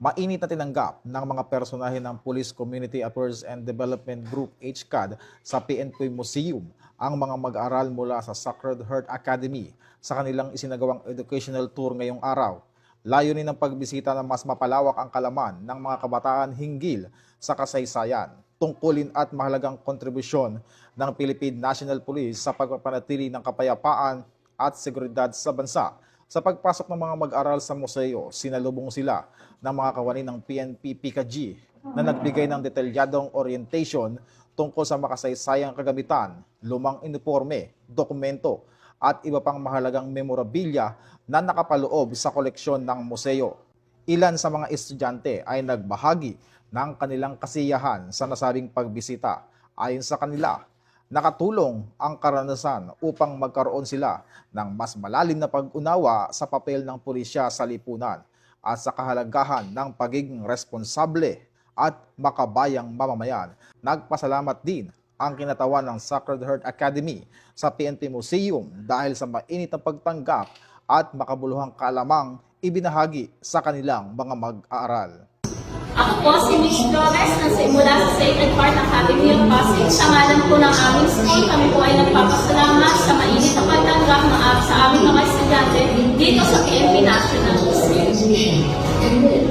Mainit na tinanggap ng mga personahe ng Police Community Affairs and Development Group HCAD sa PNP Museum ang mga mag-aral mula sa Sacred Heart Academy sa kanilang isinagawang educational tour ngayong araw. Layunin ng pagbisita na mas mapalawak ang kalaman ng mga kabataan hinggil sa kasaysayan, tungkulin at mahalagang kontribusyon ng Philippine National Police sa pagpapanatili ng kapayapaan at seguridad sa bansa. Sa pagpasok ng mga mag-aral sa museo, sinalubong sila ng mga kawani ng PNP PKG na nagbigay ng detalyadong orientation tungkol sa makasaysayang kagamitan, lumang uniforme, dokumento at iba pang mahalagang memorabilia na nakapaloob sa koleksyon ng museo. Ilan sa mga estudyante ay nagbahagi ng kanilang kasiyahan sa nasabing pagbisita. Ayon sa kanila, nakatulong ang karanasan upang magkaroon sila ng mas malalim na pag-unawa sa papel ng pulisya sa lipunan at sa kahalagahan ng pagiging responsable at makabayang mamamayan. Nagpasalamat din ang kinatawan ng Sacred Heart Academy sa PNP Museum dahil sa mainit na pagtanggap at makabuluhang kalamang ibinahagi sa kanilang mga mag-aaral. Ako po si Miss Flores mula sa Sacred Heart Academy of Pasig. Sa ngalan po ng aming school, kami po ay nagpapasalamat sa mainit na pagtanggap sa aming mga estudyante dito sa PNP National Museum.